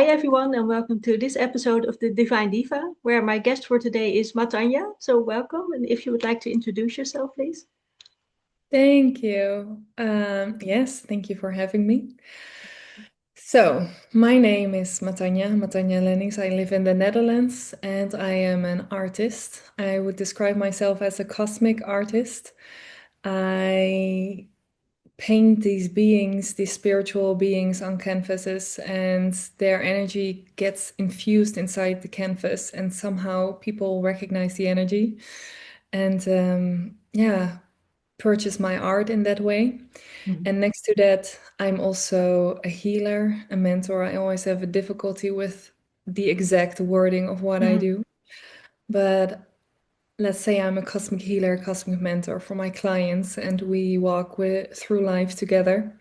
everyone, and welcome to this episode of the Divine Diva, where my guest for today is Mattanja. So, welcome, and if you would like to introduce yourself, please. Thank you. Yes, thank you for having me. So, my name is Mattanja Lennings. I live in the Netherlands and I am an artist. I would describe myself as a cosmic artist. I paint these beings, these spiritual beings on canvases, and their energy gets infused inside the canvas, and somehow people recognize the energy. And yeah, purchase my art in that way. Mhm. And next to that, I'm also a healer, a mentor. I always have a difficulty with the exact wording of what I Mhm. do. But let's say I'm a cosmic healer, cosmic mentor for my clients, and we walk through life together,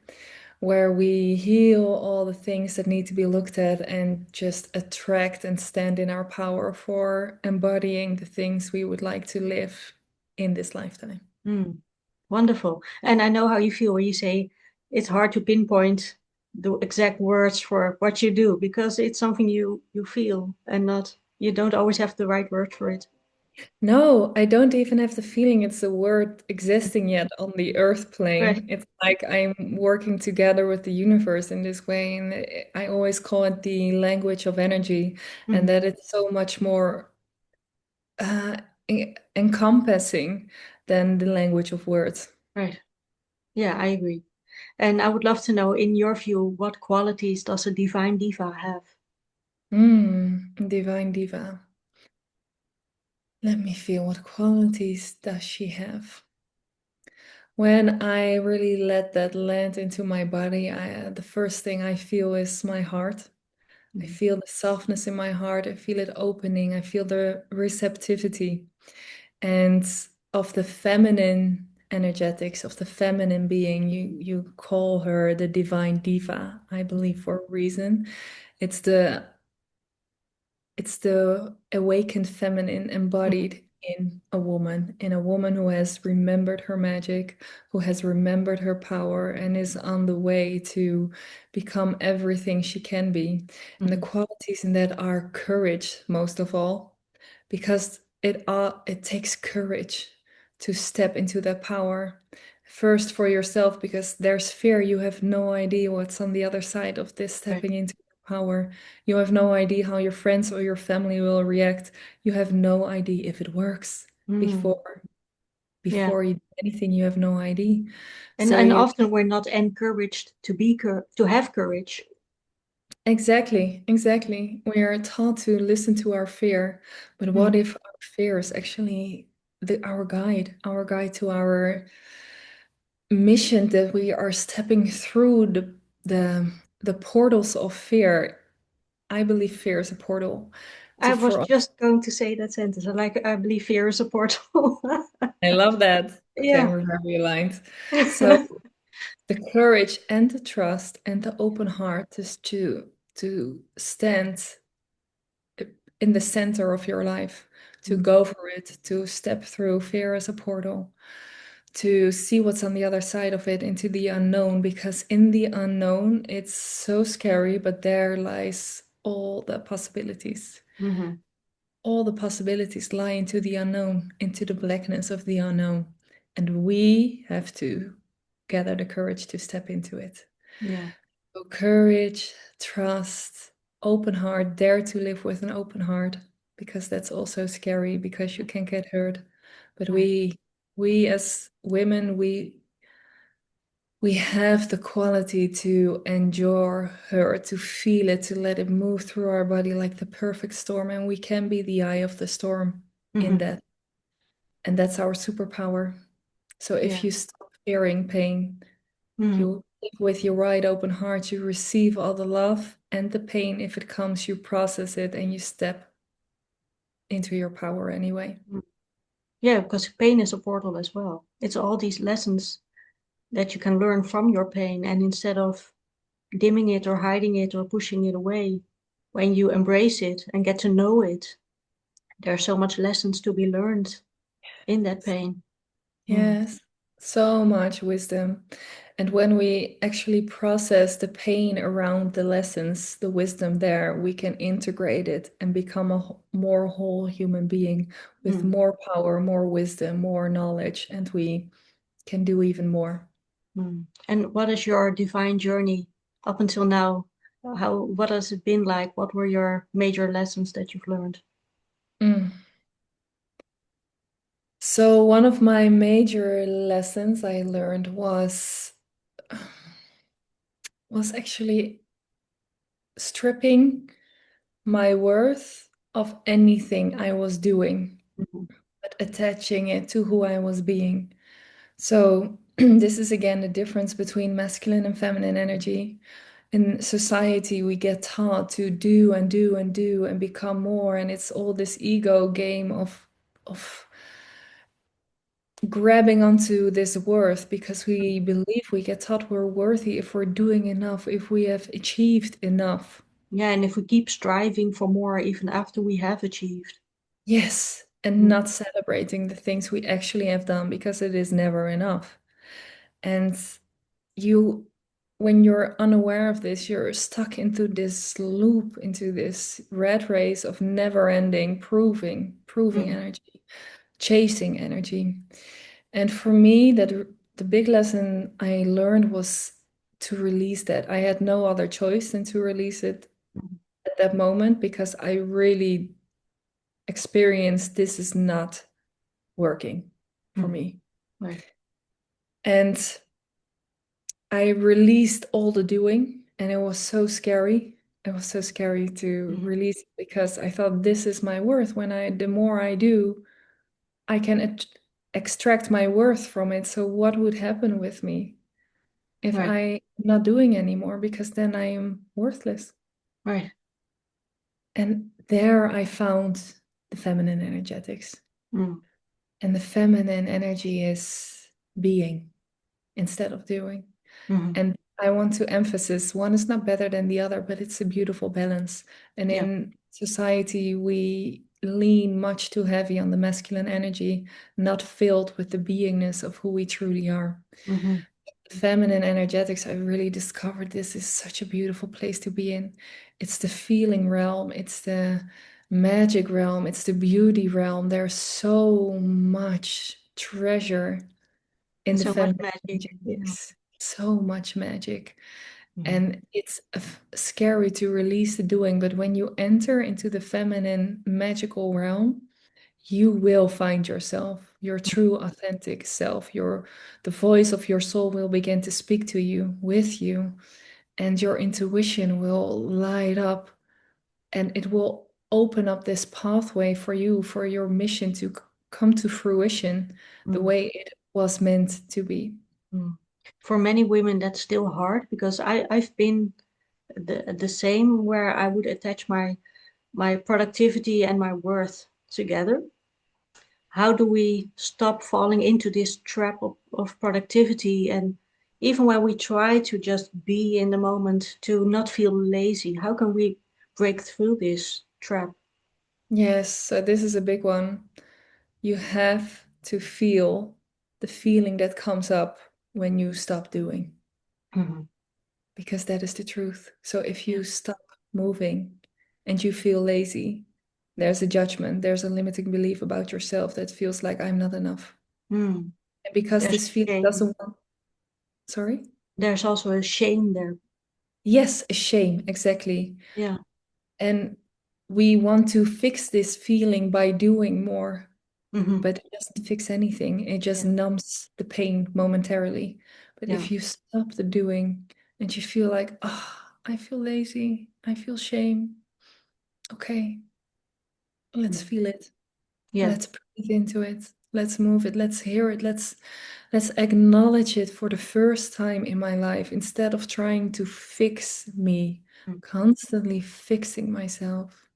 where we heal all the things that need to be looked at and just attract and stand in our power for embodying the things we would like to live in this lifetime. Mm. Wonderful. And I know how you feel when you say it's hard to pinpoint the exact words for what you do because it's something you feel and not you don't always have the right word for it. No, I don't even have the feeling it's a word existing yet on the earth Right. plane. It's like I'm working together with the universe in this way. And I always call it the language of energy, and Mhm. that it's so much more uh, encompassing than the language of words. Right. Yeah, I agree. And I would love to know, in your view, what qualities does a divine diva have? Divine Diva. Let me feel, what qualities does she have? When I really let that land into my body, the first thing I feel is my heart. I Mhm. feel the softness in my heart. I feel it opening. I feel the receptivity and of the feminine energetics of the feminine being. You call her the divine diva, I believe, for a reason. It's the it's the awakened feminine Mhm. embodied in a woman who has remembered her magic, who has remembered her power, and is on the way to become everything she can be. And the Mhm. qualities in that are courage, most of all, because it takes courage to step into that power. First for yourself, because there's fear. You have no idea what's on the other side of this Right. stepping into power. You have no idea how your friends or your family will react. You have no idea if it works Mm. before Yeah. before you do anything. You have no idea. And So and you often we're not encouraged to to have courage. exactly. We are taught to listen to our fear, but what Mm. if our fear is actually our guide to our mission, that we are stepping through the portals of fear. I believe fear is a portal I to was for us. just going to say that sentence. I believe fear is a portal. I love that. Okay, Yeah. we're very aligned. So the courage and the trust and the open heart is to stand in the center of your life, to Mm. go for it, to step through fear as a portal, to see what's on the other side of it, into the unknown, because in the unknown it's so scary, but there lies all the possibilities. Mhm. All the possibilities lie into the unknown, into the blackness of the unknown. And we have to gather the courage to step into it. Yeah. So courage, trust, open heart, dare to live with an open heart, because that's also scary because you can get hurt. But Right. we as women, we have the quality to endure hurt, to feel it, to let it move through our body like the perfect storm, and we can be the eye of the storm in Mhm. that. And that's our superpower. So if Yeah. you stop fearing pain, Mhm. you live with your wide open heart, you receive all the love and the pain. If it comes, you process it and you step into your power anyway. Mm. Yeah, because pain is a portal as well. It's all these lessons that you can learn from your pain, and instead of dimming it or hiding it or pushing it away, when you embrace it and get to know it, there's so much lessons to be learned in that pain. Mm. Yes, so much wisdom. And when we actually process the pain around the lessons, the wisdom there, we can integrate it and become a more whole human being with Mm, more power, more wisdom, more knowledge, and we can do even more. mm. And what is your divine journey up until now? What has it been like? What were your major lessons that you've learned? Mm. So one of my major lessons I learned was actually stripping my worth of anything I was doing, Mhm, but attaching it to who I was being. So this is again the difference between masculine and feminine energy. In society, we get taught to do and do and do and become more, and it's all this ego game of grabbing onto this worth because we believe we get taught we're worthy if we're doing enough, if we have achieved enough. yeah, and if we keep striving for more even after we have achieved. Yes, and Mm, not celebrating the things we actually have done because it is never enough. And you, when you're unaware of this, you're stuck into this loop, into this rat race of never ending proving mm, energy, chasing energy. And for me, the big lesson I learned was to release that. I had no other choice than to release it mm, at that moment because I really experienced this is not working for mm. me. Right. And I released all the doing, and it was so scary. It was so scary to Mhm, release it because I thought this is my worth. The more I do, I can extract my worth from it. So what would happen with me if right. I'm not doing anymore? Because then I am worthless. Right. And there I found the feminine energetics. Mm, And the feminine energy is being instead of doing. mhm. And I want to emphasize one is not better than the other, but it's a beautiful balance. And Yeah. in society, we lean much too heavy on the masculine energy, not filled with the beingness of who we truly are. Mhm, Feminine energetics, I really discovered this is such a beautiful place to be in. It's the feeling realm, it's the magic realm, it's the beauty realm. There's so much treasure in and the so much feminine magic. Yeah. energetics, so much magic. Mhm, And it's scary to release the doing, but when you enter into the feminine magical realm, you will find yourself, your true authentic self. The voice of your soul will begin to speak to you, with you, and your intuition will light up and it will open up this pathway for you, for your mission to come to fruition the mm, way it was meant to be. mm. For many women, that's still hard because I've been the same where I would attach my productivity and my worth together. How do we stop falling into this trap of productivity? And even when we try to just be in the moment, to not feel lazy, how can we break through this trap? Yes, so this is a big one. You have to feel the feeling that comes up when you stop doing, Mhm. because that is the truth. So if Yeah. you stop moving and you feel lazy, there's a judgment, there's a limiting belief about yourself that feels like I'm not enough. Mm. And because There's this feeling shame. doesn't want, sorry? There's also a shame there. Yes, a shame, exactly. Yeah. And we want to fix this feeling by doing more, Hmm. but it doesn't fix anything. It just Yeah. numbs the pain momentarily. But Yeah. if you stop the doing and you feel like, oh, I feel lazy, I feel shame, okay, let's Mm. feel it. Yeah. Let's breathe into it. Let's move it. Let's hear it. Let's acknowledge it for the first time in my life instead of trying to fix me, Mm. constantly fixing myself.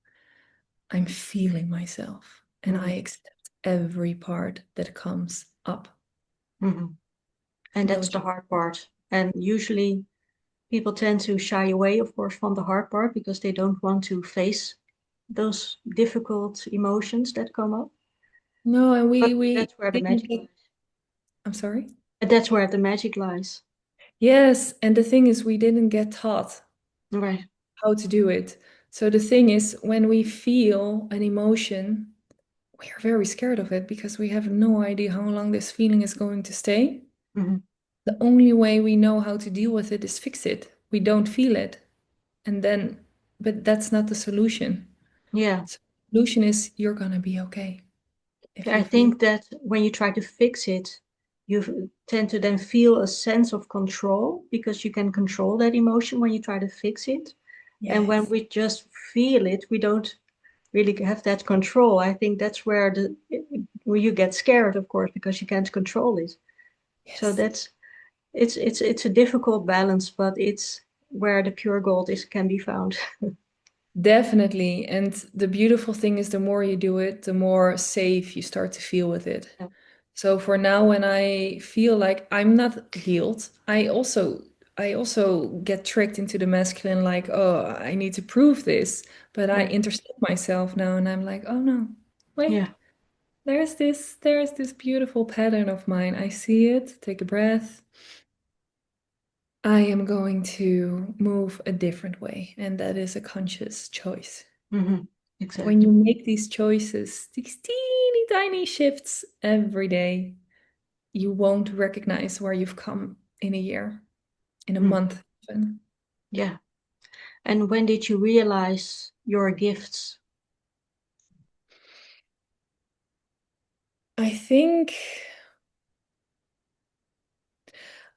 I'm feeling myself and I Mm. accept every part that comes up. Hmm. And No that's the judgment. hard part. And usually people tend to shy away, of course, from the hard part because they don't want to face those difficult emotions that come up. No, and But we that's where the think magic that, lies. I'm sorry. And that's where the magic lies. Yes, and the thing is, we didn't get taught Right. how to do it. So the thing is, when we feel an emotion, we are very scared of it because we have no idea how long this feeling is going to stay. Hmm. The only way we know how to deal with it is fix it. We don't feel it. And then, but that's not the solution. Yeah. So the solution is you're gonna be okay if I you feel. think that when you try to fix it, you tend to then feel a sense of control because you can control that emotion when you try to fix it. And when Yes, we just feel it, we don't really have that control. I think that's where you get scared, of course, because you can't control it. So yes, that's it's a difficult balance, but it's where the pure gold is can be found. definitely. And the beautiful thing is the more you do it, the more safe you start to feel with it. Yeah. So for now, when I feel like I'm not healed, I also get tricked into the masculine, like, oh, I need to prove this. But I Right. intercept myself now and I'm like, oh no, wait, Yeah. there's this beautiful pattern of mine. I see it, take a breath. I am going to move a different way, and that is a conscious choice. Hmm. When you Exactly. make these choices, these teeny tiny shifts every day, you won't recognize where you've come in a year, in a Mm. month even. Yeah. And when did you realize your gifts? I think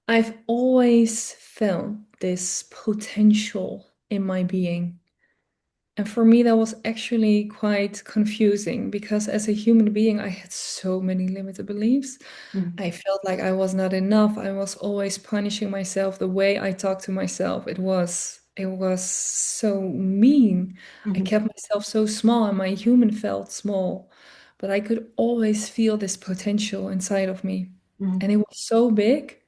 I've always felt this potential in my being. And for me, that was actually quite confusing because as a human being, I had so many limited beliefs. Mm-hmm. I felt like I was not enough. I was always punishing myself. The way I talked to myself, it was so mean. I Mm-hmm. kept myself so small and my human felt small. But I could always feel this potential inside of me. Mm-hmm. And it was so big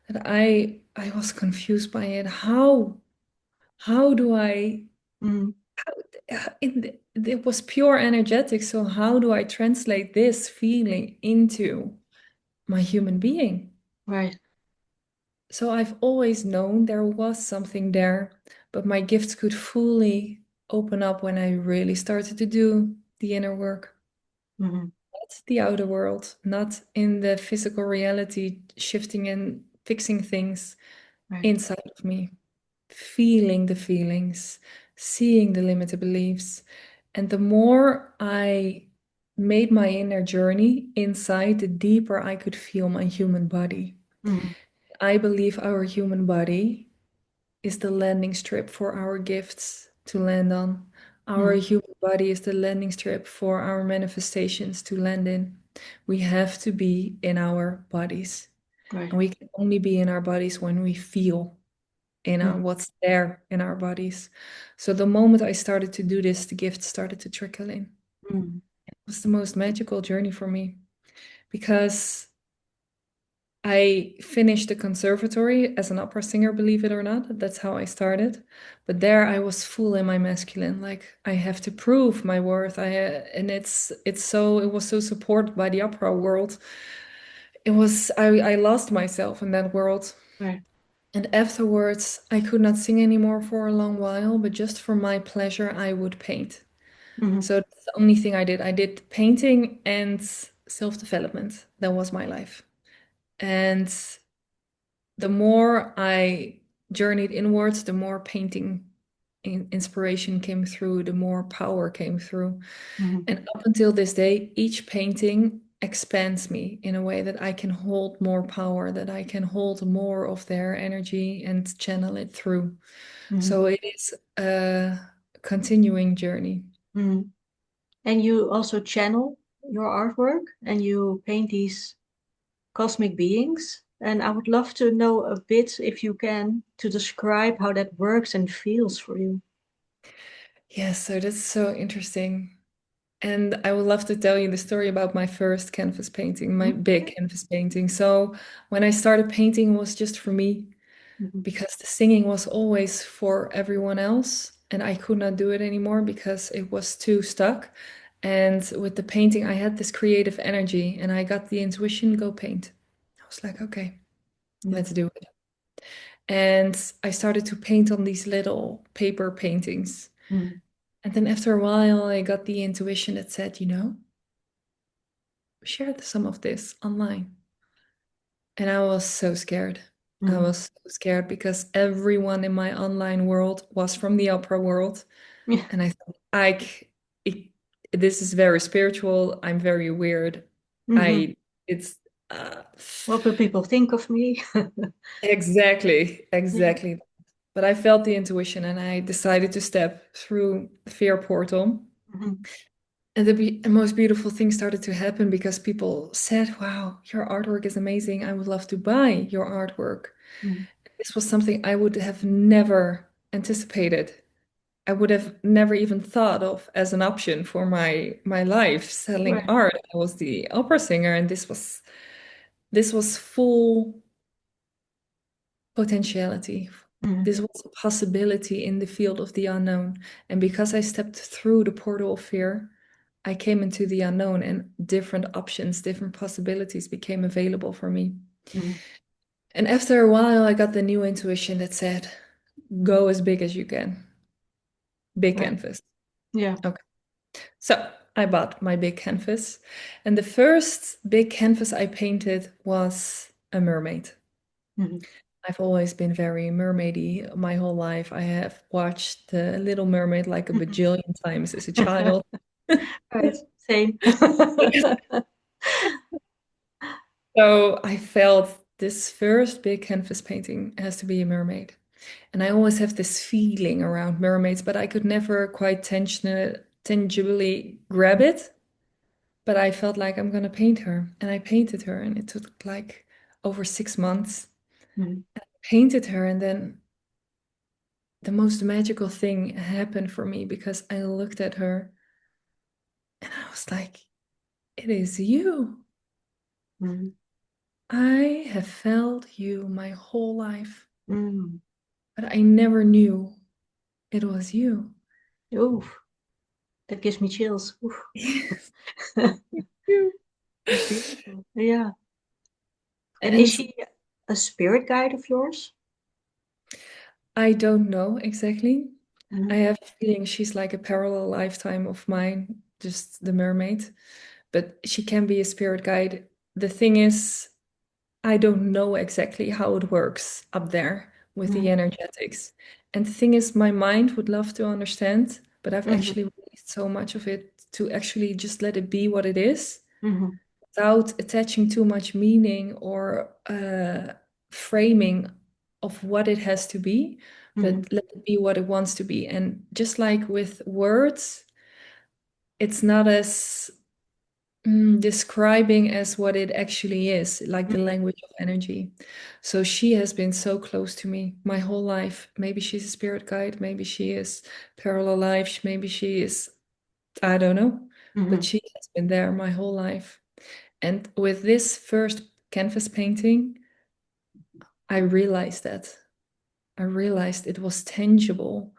that I was confused by it. How do I Mm-hmm. it was pure energetic, so how do I translate this feeling into my human being? Right. So I've always known there was something there, but my gifts could fully open up when I really started to do the inner work. Mm-hmm. Not the outer world, not in the physical reality, shifting and fixing things Right. inside of me, feeling the feelings, seeing the limited beliefs. And the more I made my inner journey inside, the deeper I could feel my human body. Mm-hmm. I believe our human body is the landing strip for our gifts to land on. Our Mm-hmm. human body is the landing strip for our manifestations to land in. We have to be in our bodies. Right. And we can only be in our bodies when we feel in our Mm-hmm. what's there in our bodies. So the moment I started to do this, the gifts started to trickle in. Mm-hmm. It was the most magical journey for me because I finished the conservatory as an opera singer, believe it or not. That's how I started. But there I was full in my masculine, like I have to prove my worth. And it was so supported by the opera world. I lost myself in that world. Right. And afterwards, I could not sing anymore for a long while, but just for my pleasure, I would paint. Mm-hmm. So that's the only thing I did. I did painting and self-development. That was my life. And the more I journeyed inwards, the more painting inspiration came through, the more power came through. Mm-hmm. And up until this day, each painting expands me in a way that I can hold more power, that I can hold more of their energy and channel it through. Mm-hmm. So it is a continuing journey. Mm-hmm. And you also channel your artwork and you paint these cosmic beings. And I would love to know a bit, if you can, to describe how that works and feels for you. Yes, so that's so interesting. And I would love to tell you the story about my first canvas painting, my Mhm. big canvas painting. So when I started painting, it was just for me Mhm. because the singing was always for everyone else. And I could not do it anymore because it was too stuck. And with the painting, I had this creative energy and I got the intuition, go paint. I was like, okay, Yeah. let's do it. And I started to paint on these little paper paintings. Mm. And then after a while, I got the intuition that said, share some of this online. And I was so scared. I Mm. was so scared because everyone in my online world was from the opera world. Yeah. And I thought, it, this is very spiritual. I'm very weird. Hmm. I, it's uh, What will people think of me? exactly, Yeah. exactly. But I felt the intuition and I decided to step through the fear portal. Hmm. And the most beautiful thing started to happen because people said, wow, your artwork is amazing. I would love to buy your artwork. Mm. This was something I would have never anticipated. I would have never even thought of as an option for my life, selling Right. art. I was the opera singer, and this was full potentiality. Mm. This was a possibility in the field of the unknown. And because I stepped through the portal of fear, I came into the unknown and different options, different possibilities became available for me. Mm. And after a while, I got the new intuition that said, go as big as you can. Big Right. canvas. Yeah. Okay. So I bought my big canvas. And the first big canvas I painted was a mermaid. Hmm. I've always been very mermaidy my whole life. I have watched The Little Mermaid like a bajillion times as a child. Right. Same. So I felt this first big canvas painting has to be a mermaid. And I always have this feeling around mermaids, but I could never quite tangibly grab it. But I felt like I'm gonna paint her. And I painted her, and it took like over 6 months. Mm. Painted her, and then the most magical thing happened for me because I looked at her and I was like, it is you. Mm. I have felt you my whole life, Mm. but I never knew it was you. Oof, that gives me chills. Oof. Yes, you. That's beautiful. Yeah. And is And she a spirit guide of yours? I don't know exactly. I Mhm. have a feeling she's like a parallel lifetime of mine, just the mermaid, but she can be a spirit guide. The thing is, I don't know exactly how it works up there with the Mhm. energetics. And the thing is, my mind would love to understand, but I've Mhm. actually released so much of it to actually just let it be what it is Mhm. without attaching too much meaning or framing of what it has to be, but Mhm. let it be what it wants to be. And just like with words, it's not as describing as what it actually is, like the Mhm. language of energy. So she has been so close to me my whole life. Maybe she's a spirit guide, maybe she is parallel life, maybe she is, I don't know, but Mhm. she has been there my whole life. And with this first canvas painting, I realized that. I realized it was tangible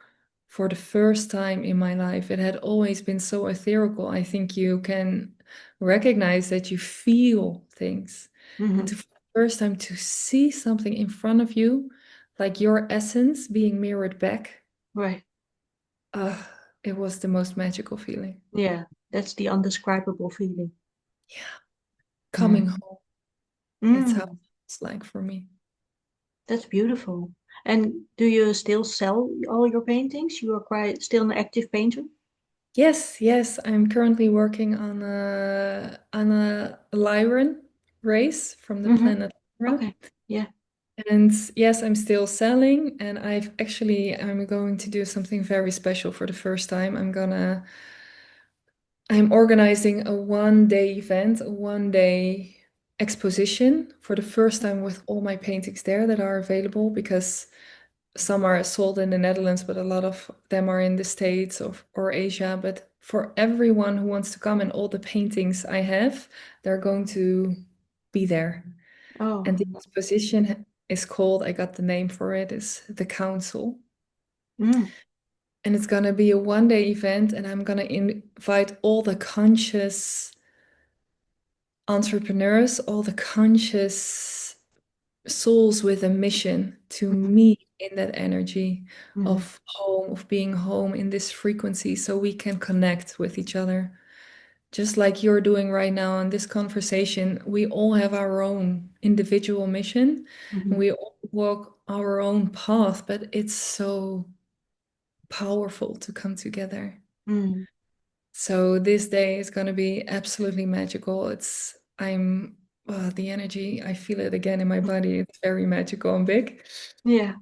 for the first time in my life. It had always been so ethereal. I think you can recognize that you feel things. And Mhm. to, for the first time, to see something in front of you, like your essence being mirrored back, Right. uh, it was the most magical feeling. Yeah, that's the undescribable feeling. Yeah, coming Mm. home. It's how Mm. it's like for me. That's beautiful. And do you still sell all your paintings? You are quite still an active painter? Yes, yes, I'm currently working on a Lyran race from the Mm-hmm. planet Lyra. Okay. Yeah. And yes, I'm still selling, and I'm going to do something very special for the first time. I'm organizing a 1 day event, a 1 day exposition for the first time with all my paintings there that are available because some are sold in the Netherlands, but a lot of them are in the States or Asia. But for everyone who wants to come and all the paintings I have, they're going to be there. Oh. And the exposition is called, I got the name for it, is The Council. Mm. And it's going to be a 1 day event, and I'm going to invite all the conscious entrepreneurs, all the conscious souls with a mission to meet in that energy Mm-hmm. of home, of being home in this frequency so we can connect with each other. Just like you're doing right now in this conversation, we all have our own individual mission and Mm-hmm. we all walk our own path, but it's so powerful to come together. Mm-hmm. So this day is going to be absolutely magical. The energy, I feel it again in my body. It's very magical and big Yeah.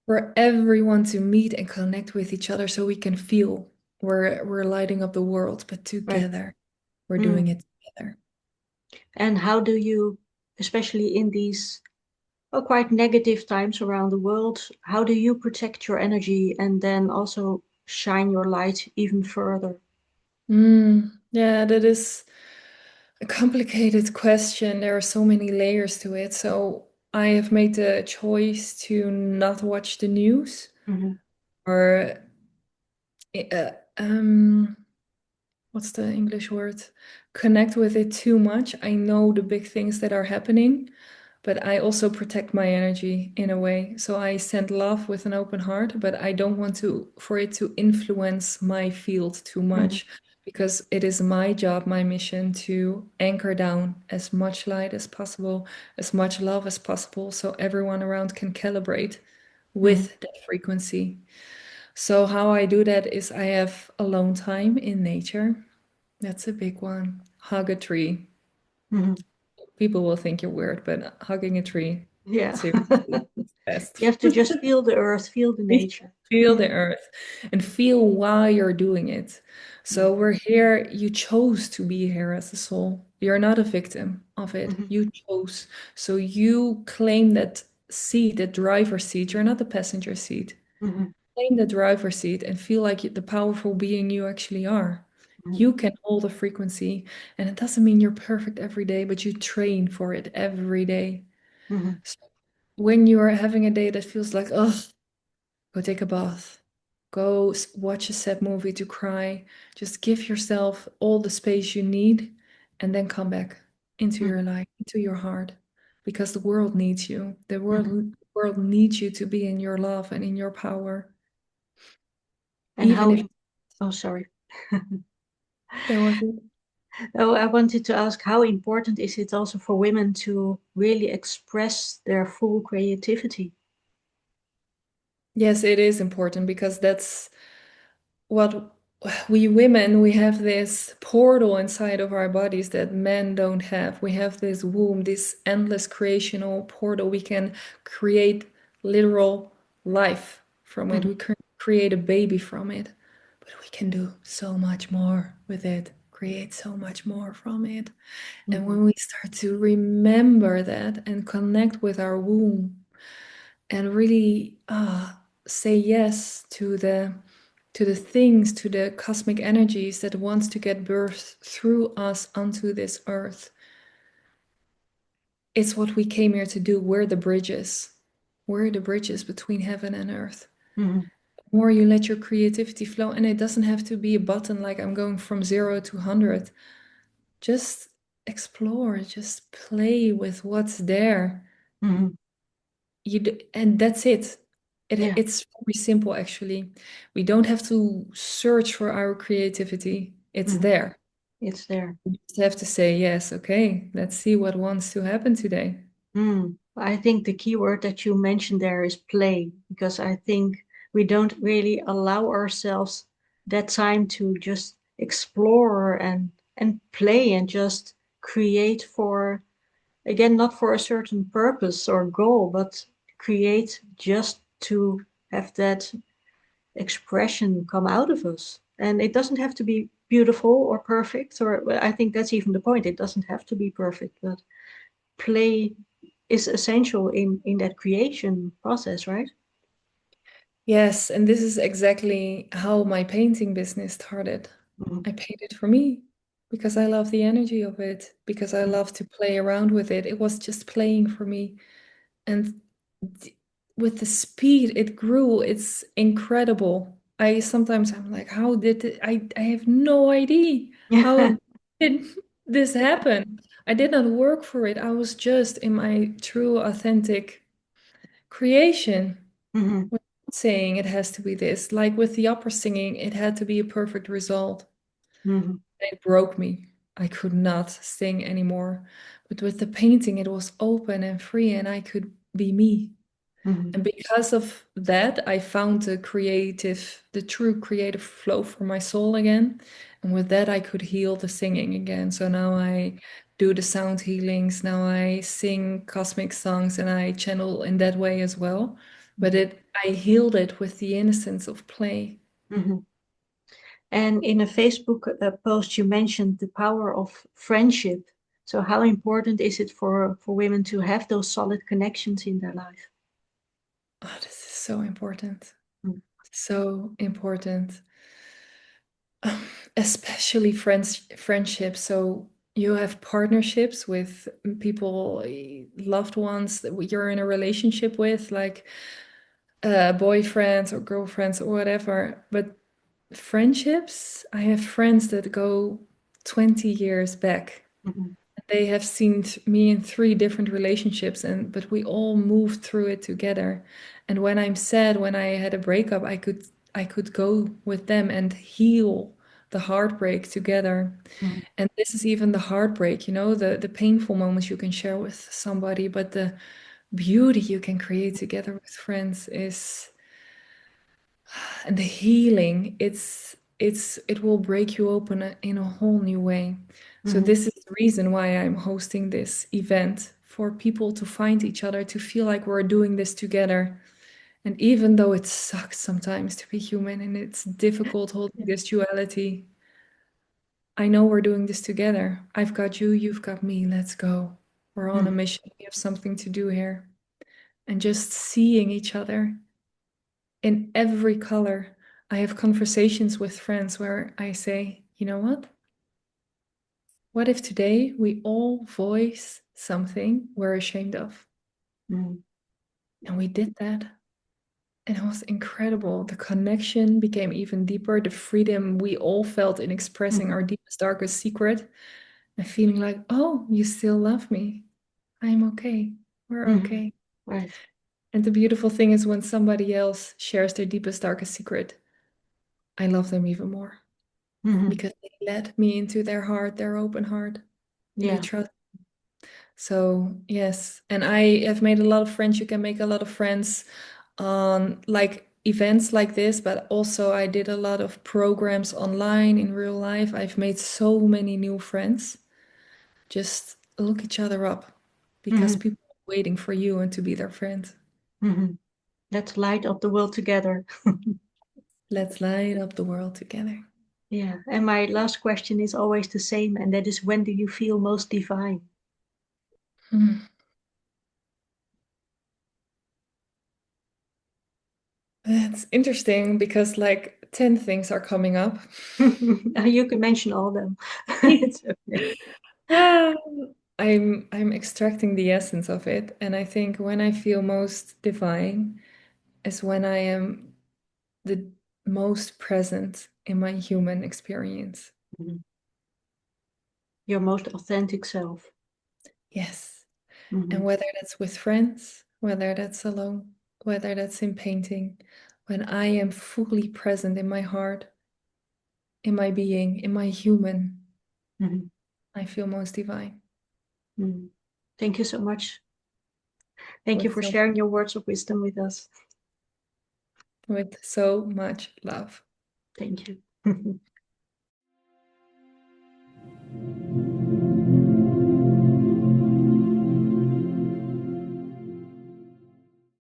for everyone to meet and connect with each other so we can feel we're lighting up the world, but Right. together we're doing Mm. it together. And how do you, especially in these quite negative times around the world, how do you protect your energy and then also shine your light even further? Yeah, that is a complicated question. There are so many layers to it. So I have made the choice to not watch the news Mm-hmm. or uh, um, what's the English word? Connect with it too much. I know the big things that are happening, but I also protect my energy in a way. So I send love with an open heart, but I don't want to for it to influence my field too Mm-hmm. much because it is my job, my mission to anchor down as much light as possible, as much love as possible, so everyone around can calibrate Mm-hmm. with that frequency. So how I do that is I have alone time in nature. That's a big one. Hug a tree. Mm-hmm. People will think you're weird, but hugging a tree, Yeah. seriously, it's best. You have to just feel the earth, feel the nature. Feel the Mm-hmm. earth and feel why you're doing it. So we're here, you chose to be here as a soul. You're not a victim of it. Mm-hmm. You chose. So you claim that seat, that driver's seat. You're not the passenger seat. Mm-hmm. Claim the driver's seat and feel like the powerful being you actually are. Mm-hmm. You can hold a frequency, and it doesn't mean you're perfect every day, but you train for it every day. Mm-hmm. So when you are having a day that feels like, oh, go take a bath, go watch a sad movie to cry, just give yourself all the space you need, and then come back into Mm-hmm. your life, into your heart, because the world needs you. The Mm-hmm. world needs you to be in your love and in your power, And even how, if oh, sorry. there was it. Oh, I wanted to ask how important is it also for women to really express their full creativity? Yes, it is important because that's what we women, we have this portal inside of our bodies that men don't have. We have this womb, this endless creational portal. We can create literal life from it. Mm-hmm. We can create a baby from it, but we can do so much more with it, create so much more from it. And Mm-hmm. when we start to remember that and connect with our womb and really say yes to the things, to the cosmic energies that wants to get birthed through us onto this earth. It's what we came here to do. We're the bridges. We're the bridges between heaven and earth. Mm-hmm. The more you let your creativity flow, and it doesn't have to be a button like I'm going from 0 to 100. Just explore, just play with what's there. Mm-hmm. And that's it. Yeah. It's very simple, actually. We don't have to search for our creativity. It's Mm-hmm. there. It's there. You just have to say, yes, okay, let's see what wants to happen today. I think the key word that you mentioned there is play, because I think we don't really allow ourselves that time to just explore and play and just create for, again, not for a certain purpose or goal, but create just to have that expression come out of us. And it doesn't have to be beautiful or perfect, or well, I think that's even the point. It doesn't have to be perfect, but play is essential in that creation process, right? Yes, and this is exactly how my painting business started. Mhm. I painted for me because I love the energy of it, because I love to play around with it. It was just playing for me. And d- with the speed it grew, it's incredible. I'm like, I have no idea Yeah. how did this happen? I did not work for it. I was just in my true, authentic creation. Mm-hmm. Without saying it has to be this. Like with the opera singing, it had to be a perfect result. Mm-hmm. It broke me. I could not sing anymore. But with the painting, it was open and free, and I could be me. Mm-hmm. And because of that, I found the true creative flow for my soul again. And with that, I could heal the singing again. So now I do the sound healings. Now I sing cosmic songs and I channel in that way as well. But I healed it with the innocence of play. Mm-hmm. And in a Facebook post, you mentioned the power of friendship. So how important is it for women to have those solid connections in their life? Oh, this is so important. Mm. So important. Especially friendships. So you have partnerships with people, loved ones that you're in a relationship with, like boyfriends or girlfriends or whatever. But friendships, I have friends that go 20 years back. Mhm. They have seen me in three different relationships, and but we all moved through it together. And when I'm sad, when I had a breakup, I could go with them and heal the heartbreak together. Mhm. And this is even the heartbreak, the painful moments you can share with somebody, but the beauty you can create together with friends is, and the healing, it will break you open in a whole new way. So Mhm. this is the reason why I'm hosting this event, for people to find each other, to feel like we're doing this together. And even though it sucks sometimes to be human and it's difficult holding Yeah. this duality, I know we're doing this together. I've got you, you've got me. Let's go. We're on a Mhm. mission. We have something to do here. And just seeing each other in every color. I have conversations with friends where I say, you know what? What if today we all voice something we're ashamed of? Mhm. And we did that. And it was incredible. The connection became even deeper. The freedom we all felt in expressing Mhm. our deepest, darkest secret and feeling like, oh, you still love me. I'm okay. We're Mhm. okay. Right. And the beautiful thing is when somebody else shares their deepest, darkest secret, I love them even more, Mhm. because they let me into their heart, their open heart. They Yeah. trust. So, yes. And I have made a lot of friends. You can make a lot of friends on like events like this, but also I did a lot of programs online in real life. I've made so many new friends. Just look each other up, because Mhm. people are waiting for you and to be their friend. Mhm. Let's light up the world together. Let's light up the world together. Yeah. And my last question is always the same, and that is, when do you feel most divine? Hmm. That's interesting because like 10 things are coming up. You can mention all of them. It's okay. Ah, I'm extracting the essence of it, and I think when I feel most divine is when I am the most present in my human experience. Mhm. Your most authentic self. Yes. And Mhm. whether that's with friends, whether that's alone, whether that's in painting, when I am fully present in my heart, in my being, in my human, Mhm. I feel most divine. Mhm. Thank you so much. Thank you with for so sharing your words of wisdom with us. with so much love. Thank you.